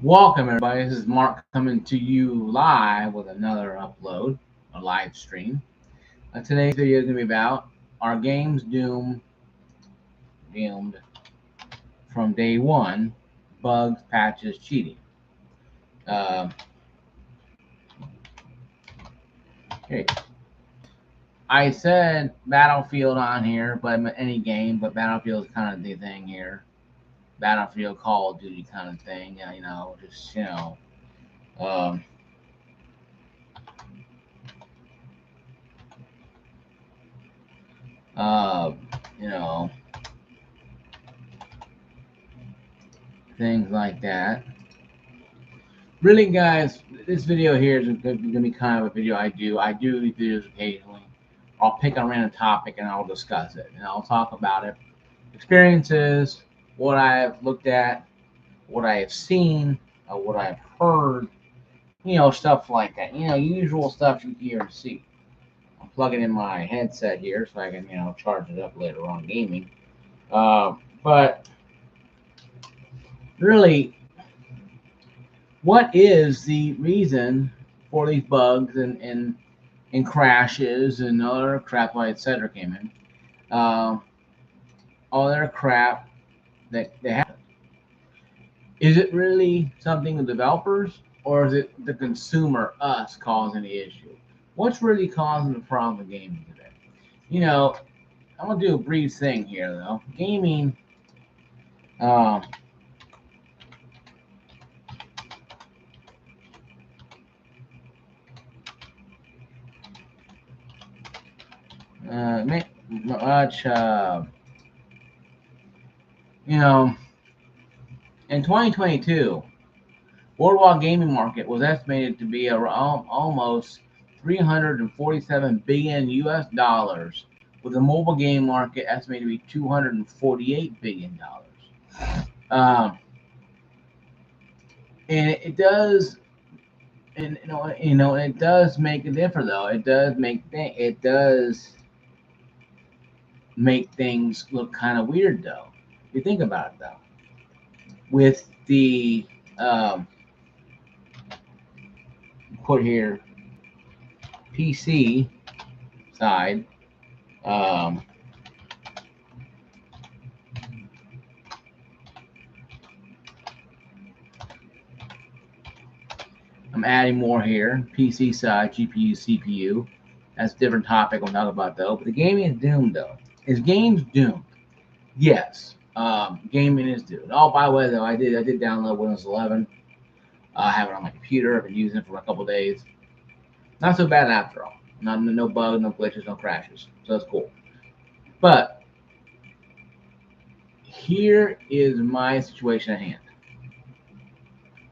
Welcome, everybody. This is Mark coming to you live with another upload, a live stream. Today's video is going to be about our games doomed from day one, bugs, patches, cheating. Uh, okay. I said Battlefield on here, but any game, but Battlefield is kind of the thing here. Battlefield, Call of Duty kind of thing. Um, uh, you know, things like that. Really, guys, this video here is going to be kind of a video I do. I do these videos occasionally. I'll pick a random topic and I'll discuss it. And I'll talk about it. Experiences, what I've looked at, what I have seen, what I've heard, stuff like that. Usual stuff you hear and see. I'm plugging in my headset here so I can, charge it up later on gaming. But really, what is the reason for these bugs and crashes and other crap like etc. came in? All their crap that they happen. Is it really something the developers or is it the consumer, us, causing the issue? What's really causing the problem with gaming today? I'm gonna do a brief thing here though. Gaming, um, much, in 2022, worldwide gaming market was estimated to be around almost 347 billion US dollars, with the mobile game market estimated to be 248 billion dollars. And it does, and it does make a difference though. It does make things look kind of weird though. If you think about it though, with the put here PC side, I'm adding more here. PC side, GPU, CPU. That's a different topic we'll talk about though. But the gaming is doomed though. Is games doomed? Yes. Gaming is doomed. Oh, by the way though, I did download Windows 11. I have it on my computer. I've been using it for a couple days. Not so bad after all. No bugs, no glitches, no crashes. So that's cool. But here is my situation at hand.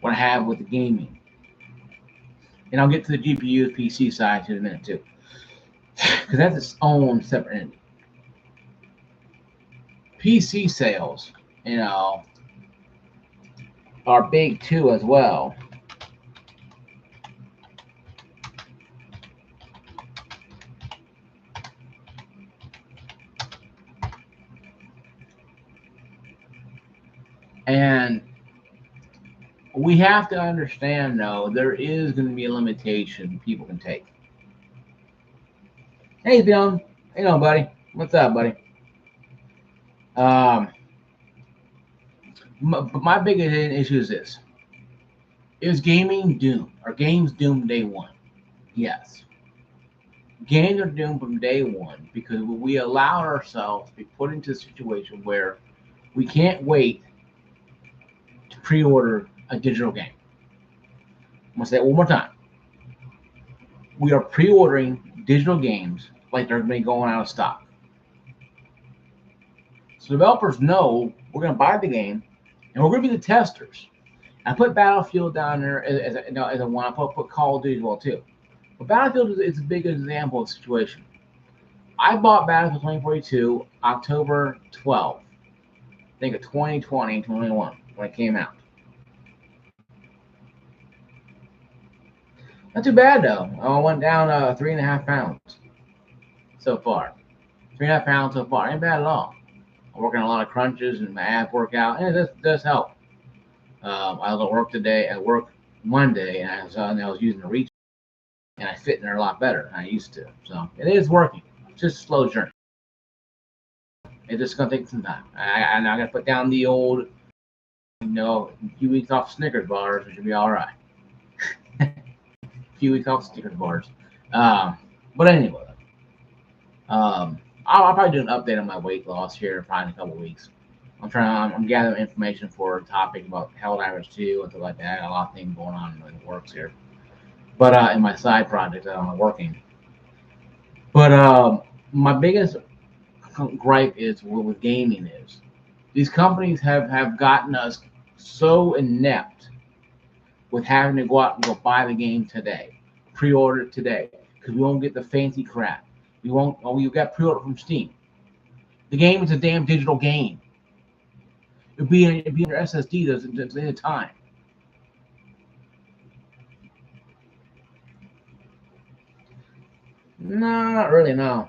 What I have with the gaming. And I'll get to the GPU PC side in a minute too. Because that's its own separate entity. PC sales, are big too as well. And we have to understand, though, there is going to be a limitation people can take. Hey, Bill. Buddy. What's up, buddy? But my biggest issue is this. Is gaming doomed? Are games doomed day one? Yes. Games are doomed from day one because we allow ourselves to be put into a situation where we can't wait to pre-order a digital game. I'm going to say it one more time. We are pre-ordering digital games like they're going to be going out of stock. So developers know we're going to buy the game and we're going to be the testers. I put Battlefield down there as a one. I put Call of Duty as well too. But Battlefield is a big example of the situation. I bought Battlefield 2042 October 12th. I think of 2020, 2021 when it came out. Not too bad though. I went down 3.5 pounds so far. 3.5 pounds so far. Ain't bad at all. I'm working a lot of crunches and my ab workout, and it does help. I was at work today, at work Monday, and I was using the reach, and I fit in there a lot better than I used to. So it is working. It's just a slow journey. It's just gonna take some time. I gotta put down the old, a few weeks off Snickers bars, it should be all right. A few weeks off Snickers bars. Um, but anyway, I'll probably do an update on my weight loss here probably in a couple weeks. I'm gathering information for a topic about health items too and stuff like that. I got a lot of things going on in the works here, but in my side projects that I'm working. But my biggest gripe is with gaming is these companies have gotten us so inept with having to go out and go buy the game today, pre-order it today, because we won't get the fancy crap. We won't. Oh, you got pre-order from Steam. The game is a damn digital game. It'd be on your SSD. There's any time. No, not really. No.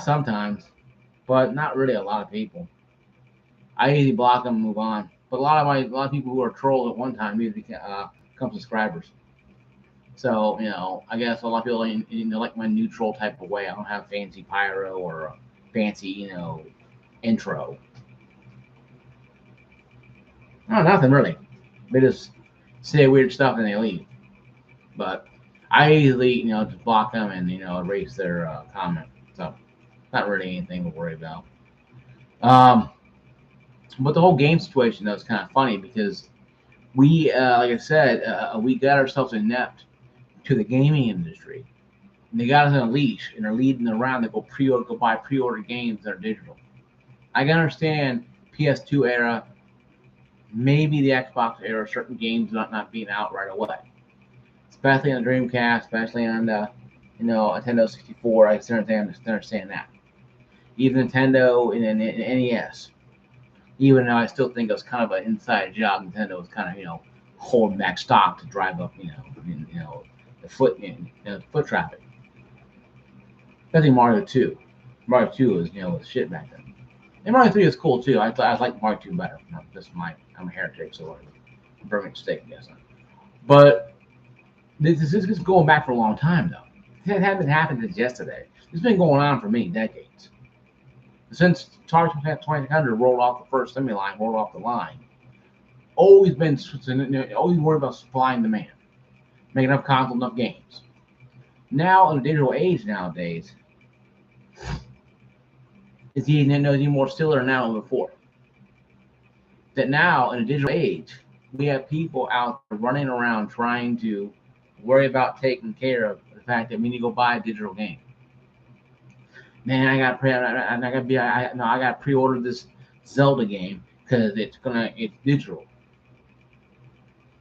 Sometimes, but not really a lot of people. I usually block them and move on. But a lot of people who are trolls at one time usually become subscribers. So I guess a lot of people like my neutral type of way. I don't have fancy pyro or a fancy intro. No, nothing really. They just say weird stuff and they leave. But I usually just block them and erase their comment. So not really anything to worry about. Um, but the whole game situation though is kind of funny because we, like I said, we got ourselves inept to the gaming industry. And they got us on a leash and are leading around to go buy pre-order games that are digital. I can understand PS2 era, maybe the Xbox era, certain games not being out right away, especially on the Dreamcast, especially on the Nintendo 64. I understand that. Even Nintendo and NES. Even though I still think it was kind of an inside job, Nintendo was kind of holding back stock to drive up the foot traffic. Especially Mario 2. Mario 2 was shit back then. And Mario 3 is cool too. I like Mario 2 better. I'm a heretic, so I'm burning mistake, I guess. But this is going back for a long time though. It hasn't happened since yesterday. It's been going on for many decades. Since Atari 2600 rolled off the first assembly line, rolled off the line, always worried about supply and demand, making enough consoles, enough games. Now in the digital age nowadays, it's even more stiller now than before. That now in a digital age, we have people out there running around trying to worry about taking care of the fact that we need to go buy a digital game. Man, I got I got pre-order this Zelda game because it's digital.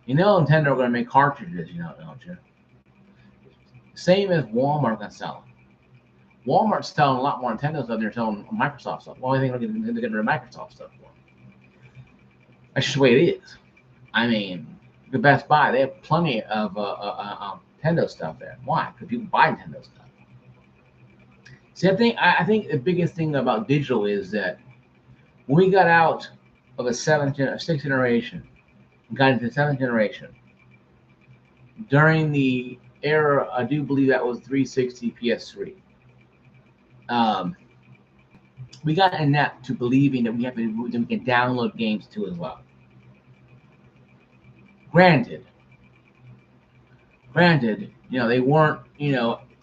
Nintendo are gonna make cartridges, don't you? Same as Walmart gonna sell them. Walmart's selling a lot more Nintendo stuff than they're selling Microsoft stuff. Well, I think they're getting rid of Microsoft stuff for them. That's just the way it is. I mean, the Best Buy, they have plenty of Nintendo stuff there. Why? Because people buy Nintendo stuff. See, I think the biggest thing about digital is that when we got out of sixth generation, got into the seventh generation, during the era, I do believe that was 360 PS3. Um, we got inept to believing that we can download games too as well. Granted, they weren't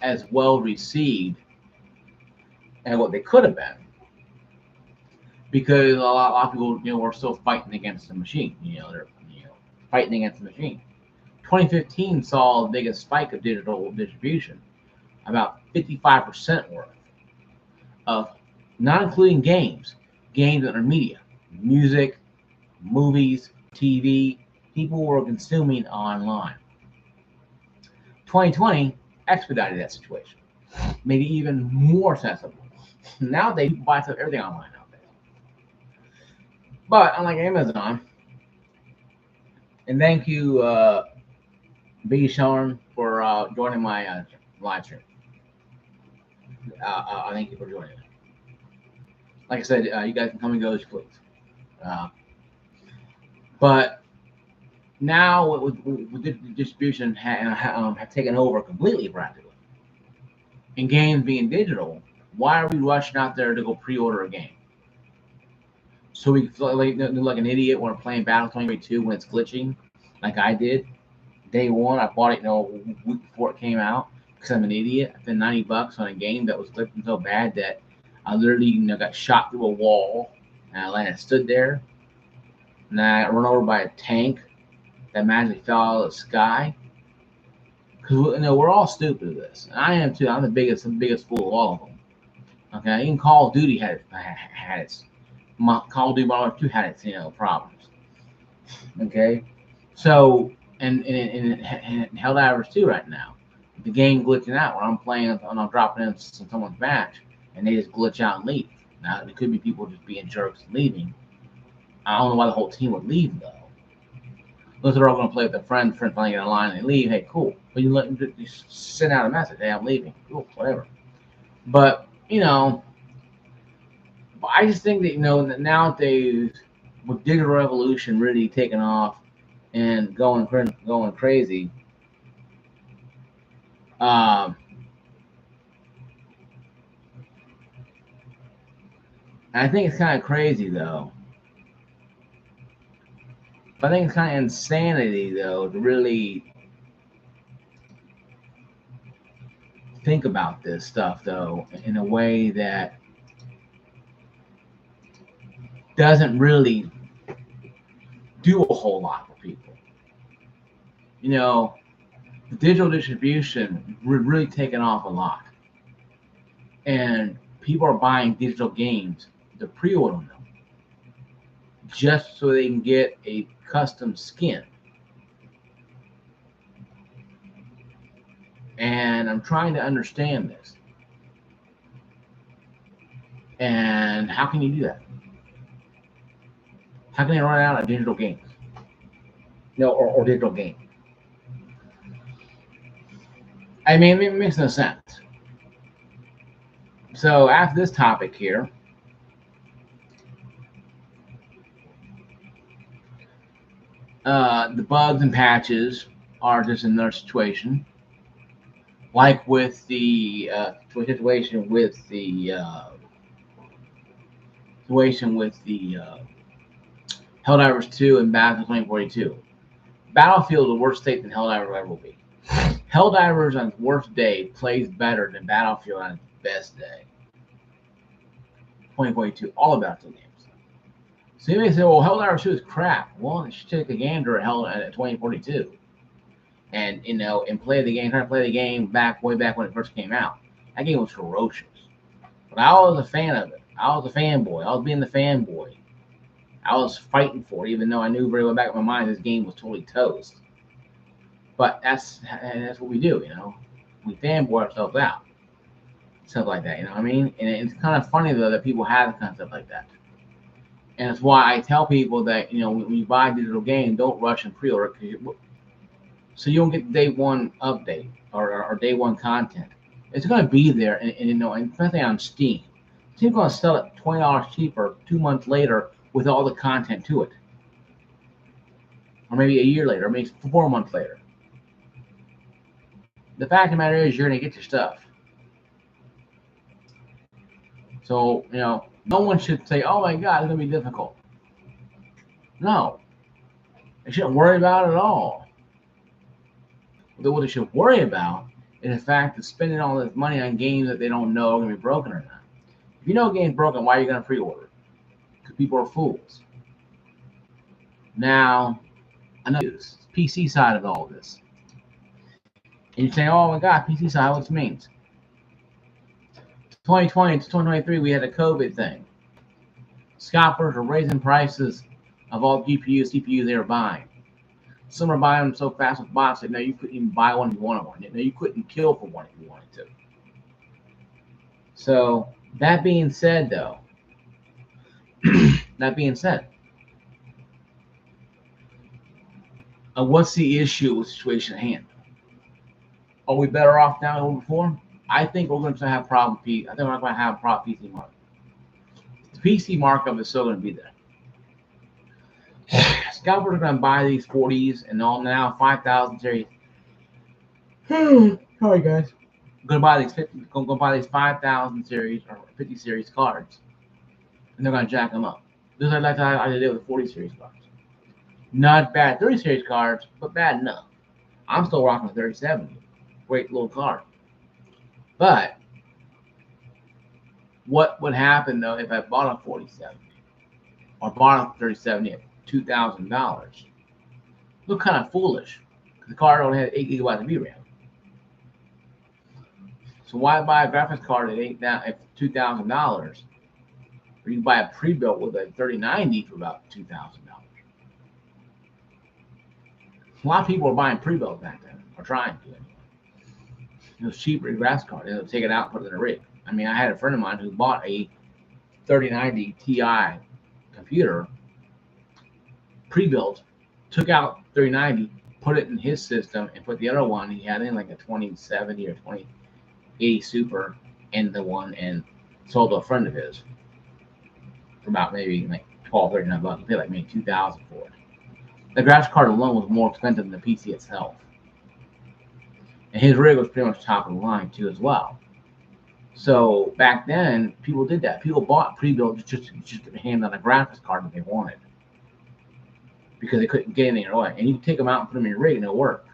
as well received as what they could have been because a lot of people were still fighting against the machine. They're fighting against the machine. 2015 saw the biggest spike of digital distribution, about 55% worth of, not including games that are media, music, movies, TV. People were consuming online. 2020 expedited that situation, made it even more accessible. Nowadays, people buy everything online nowadays. But unlike Amazon, and thank you, B. Sean, for joining my live stream. Thank you for joining. Like I said, you guys can come and go as you please. But now with the distribution have taken over completely practically, and games being digital, why are we rushing out there to go pre-order a game? So we feel like an idiot when we're playing Battle 2022 when it's glitching, like I did. Day one, I bought it, a week before it came out because I'm an idiot. I spent $90 on a game that was glitching so bad that I literally, got shot through a wall, and I stood there, and I got run over by a tank that magically fell out of the sky. Because we're all stupid at this. And I am too. I'm the biggest fool of all of them. Okay, even Call of Duty had its Call of Duty Modern Warfare 2 had its problems. Okay, so and Helldivers 2 right now, the game glitching out where I'm playing and I'm dropping in someone's match and they just glitch out and leave. Now it could be people just being jerks and leaving. I don't know why the whole team would leave though. Those are all going to play with their friends playing in a line and they leave. Hey, cool. But you send out a message. Hey, I'm leaving. Cool, whatever. But I just think that that nowadays with digital revolution really taking off and going crazy. I think it's kind of crazy though. I think it's kind of insanity though to really think about this stuff though in a way that doesn't really do a whole lot for people. The digital distribution really taken off a lot, and people are buying digital games to pre-order them just so they can get a custom skin. And I'm trying to understand this. And how can you do that? How can they run out of digital games? Or digital game? I mean, it makes no sense. So after this topic here, the bugs and patches are just another situation. Like with the situation with the Helldivers 2 and Battlefield 2042. Battlefield is a worse state than Helldivers ever will be. Helldivers on its worst day plays better than Battlefield on its best day. 2042, all about the games. So you may say, well, Helldivers 2 is crap. Well, you should take a gander at 2042. And play the game, try to play the game way back when it first came out. That game was ferocious. But I was a fan of it. I was a fanboy. I was being the fanboy. I was fighting for it, even though I knew very well back in my mind this game was totally toast. But that's what we do, We fanboy ourselves out. Stuff like that, what I mean? And it's kind of funny, though, that people have kind of stuff like that. And it's why I tell people that, when you buy a digital game, don't rush and pre-order so you don't get day one update or day one content. It's going to be there, and especially on Steam. Steam's going to sell it $20 cheaper 2 months later with all the content to it, or maybe a year later, or maybe 4 months later. The fact of the matter is, you're going to get your stuff. So no one should say, "Oh my God, it's going to be difficult." No, they shouldn't worry about it at all. What they should worry about is the fact that spending all this money on games that they don't know are going to be broken or not. If you know a game's broken, why are you going to pre-order it? Because people are fools. Now, another PC side of all this. And you say, "Oh my God, PC side, what this means?" 2020 to 2023, we had a COVID thing. Scalpers are raising prices of all GPUs, CPUs they were buying. Some are buying them so fast with bots that you couldn't even buy one if you wanted one. You couldn't kill for one if you wanted to. So that being said, though, what's the issue with the situation at hand? Are we better off now than before? I think we're going to have problem. I think we're not going to have a problem PC market. The PC markup is still going to be there. Scalpers are going to buy these 40s and all now 5,000 series. Sorry, guys. Going to buy these 5,000 series or 50 series cards, and they're going to jack them up. Just like I did with 40 series cards. Not bad 30 series cards, but bad enough. I'm still rocking a 3070. Great little card. But what would happen though if I bought a 4070 or bought a 3070 at $2,000? Look kind of foolish. The card only had 8 gigabytes of VRAM. So why buy a graphics card at $2,000? Or you can buy a pre-built with a 3090 for about $2,000. A lot of people were buying pre-built back then, or trying to. It was cheaper than graphics card. They'll take it out and put it in a rig. I mean, I had a friend of mine who bought a 3090 Ti computer, pre-built, took out 3090, put it in his system, and put the other one he had in like a 2070 or 2080 Super in the one, and sold to a friend of his for about maybe like $12-$39. He paid like maybe $2,000 for it. The graphics card alone was more expensive than the PC itself. And his rig was pretty much top of the line too as well. So back then, people did that. People bought pre-built just to hand on a graphics card that they wanted because they couldn't get anything away. And you can take them out and put them in your rig and it'll work.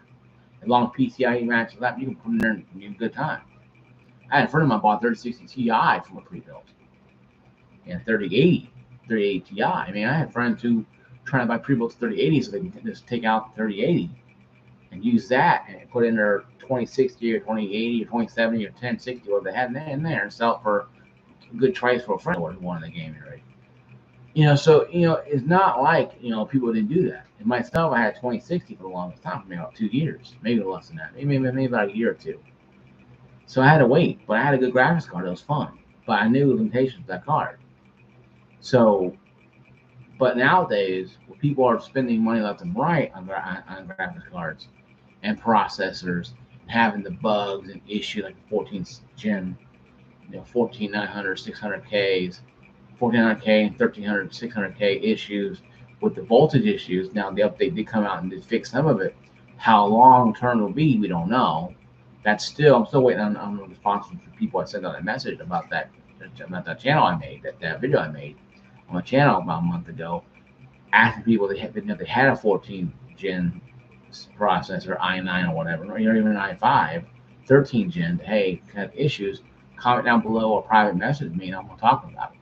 As long as PCIe matches that, you can put them there and you have a good time. I had a friend of mine bought 3060 Ti from a pre-built and 3080 Ti. I mean, I had friends who trying to buy pre-built 3080 so they can just take out 3080 and use that and put in their 2060 or 2080 or 2070 or 1060, what they had in there, and sell it for a good price for a friend who wanted the gaming rig. So it's not like people didn't do that. And myself, I had 2060 for the longest time, for maybe about 2 years, maybe less than that, maybe about a year or two. So I had to wait, but I had a good graphics card. It was fun, but I knew the limitations of that card. So, but nowadays, people are spending money left and right on graphics cards and processors, having the bugs and issues like 14th gen, 14900, 600Ks, 1400K and 1300, 600K issues with the voltage issues. Now the update did come out and did fix some of it. How long term will be, we don't know. I'm still waiting on the response from people. I sent out a message about that channel I made, that video I made on my channel about a month ago, asking people if they had a 14 gen processor, i9 or whatever, or even i5, 13 gen, hey, have issues, comment down below or private message me and I'm going to talk about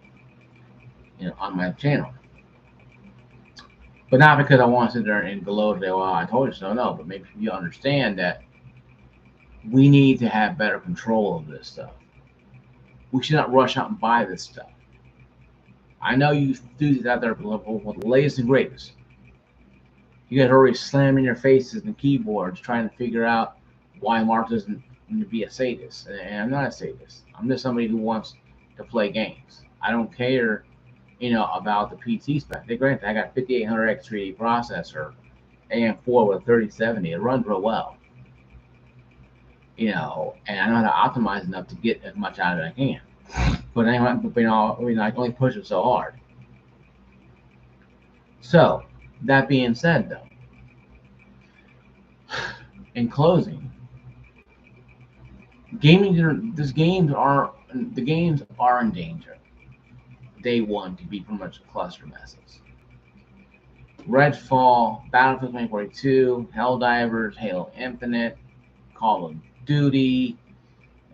it, on my channel. But not because I want to sit there and below say, well, I told you so, no, but maybe you understand that we need to have better control of this stuff. We should not rush out and buy this stuff. I know you enthusiasts out there with the latest and greatest. You guys are already slamming your faces in the keyboards trying to figure out why Mark doesn't need to be a sadist. And I'm not a sadist. I'm just somebody who wants to play games. I don't care, about the PC spec. Granted, I got 5800X 3D processor, AM4 with a 3070. It runs real well. And I know how to optimize enough to get as much out of it as I can. But anyway, I can only push it so hard. So, that being said, though, in closing, the games are in danger. Day one to be pretty much cluster messes. Redfall, Battlefield 2042, Helldivers, Halo Infinite, Call of Duty,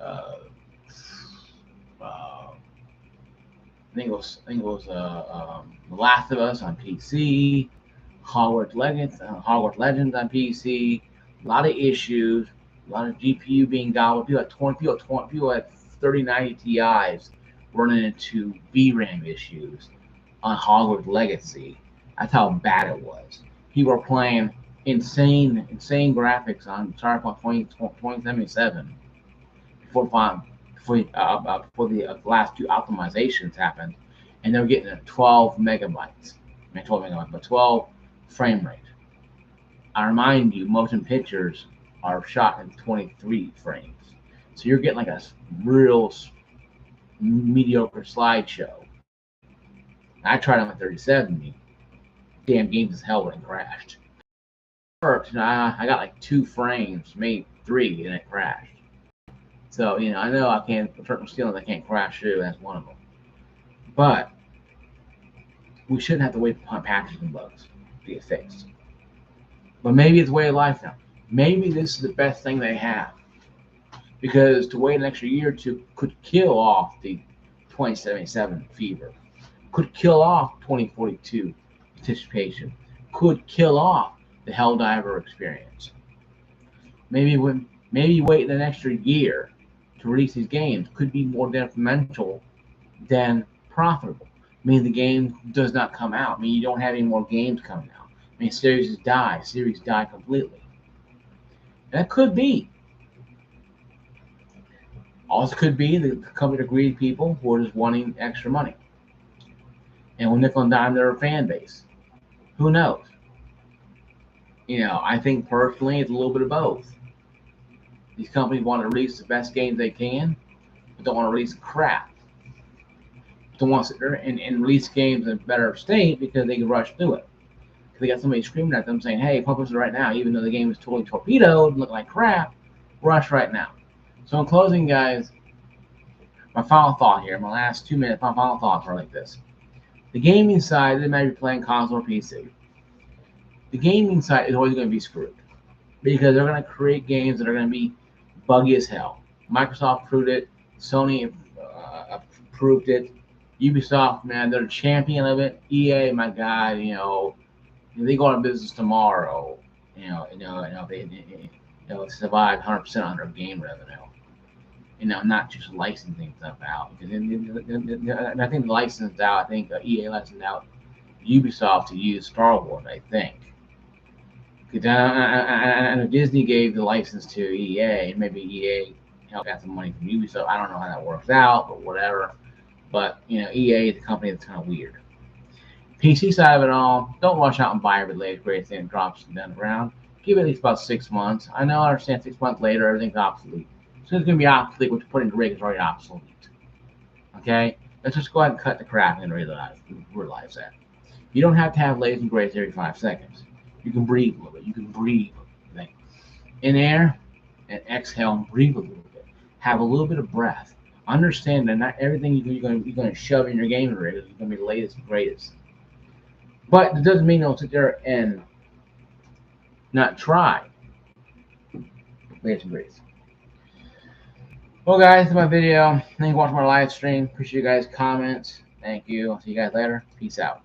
I think it was The Last of Us on PC, Hogwarts Legends on PC. A lot of issues, a lot of GPU being gobbled. People at 3090 Ti's running into VRAM issues on Hogwarts Legacy. That's how bad it was. People were playing insane graphics on Cyberpunk 2077 before the last two optimizations happened, and they were getting 12 megabytes. I mean 12 megabytes, but 12 frame rate. I remind you, motion pictures are shot in 23 frames, so you're getting like a real mediocre slideshow I tried them at 3070. Damn games as hell when it crashed. Worked, I got like 2 frames, maybe 3, and it crashed. So, I know I can't, certain skills I can't crash through, that's one of them. But we shouldn't have to wait for patches and bugs to get fixed. But maybe it's a way of life now. Maybe this is the best thing they have. Because to wait an extra year or two could kill off the 2077 fever, could kill off 2042 anticipation, could kill off the Helldiver experience. Maybe waiting an extra year to release these games could be more detrimental than profitable. I mean, the game does not come out. I mean, you don't have any more games coming out. I mean, series die completely. That could be. Also, could be the company of greedy people who are just wanting extra money and will nickel and dime their fan base. Who knows? I think personally it's a little bit of both. These companies want to release the best games they can, but don't want to release crap. Don't want to sit there and release games in a better state because they can rush through it. Because they got somebody screaming at them saying, hey, publish it right now, even though the game is totally torpedoed and looking like crap, rush right now. So in closing, guys, my final thought here, my last 2 minutes, my final thoughts are like this. The gaming side, it doesn't matter if you're playing console or PC. The gaming side is always going to be screwed because they're going to create games that are going to be buggy as hell. Microsoft proved it. Sony proved it. Ubisoft, man, they're the champion of it. EA, my God, if they go out of business tomorrow, they survive 100% on their game revenue. Not just licensing stuff out. Because I think licensed out. I think EA licensed out Ubisoft to use Star Wars. I think. Because I know Disney gave the license to EA, and maybe EA got some money from Ubisoft. I don't know how that works out, but whatever. But EA is a company that's kind of weird. PC side of it all, don't rush out and buy every latest greatest thing that drops down the ground. Give it at least about 6 months. I know, I understand 6 months later, everything's obsolete. So it's going to be obsolete, what you put in the rig is already obsolete. Okay? Let's just go ahead and cut the crap and realize that. You don't have to have latest and greatest every 5 seconds. You can breathe a little bit. You can breathe. Like, in air and exhale and breathe a little bit. Have a little bit of breath. Understand that not everything you're going to shove in your gaming rig is going to be the latest and greatest. But it doesn't mean don't sit there and not try latest and greatest. Well, guys, that's my video. Thank you for watching my live stream. Appreciate you guys' comments. Thank you. I'll see you guys later. Peace out.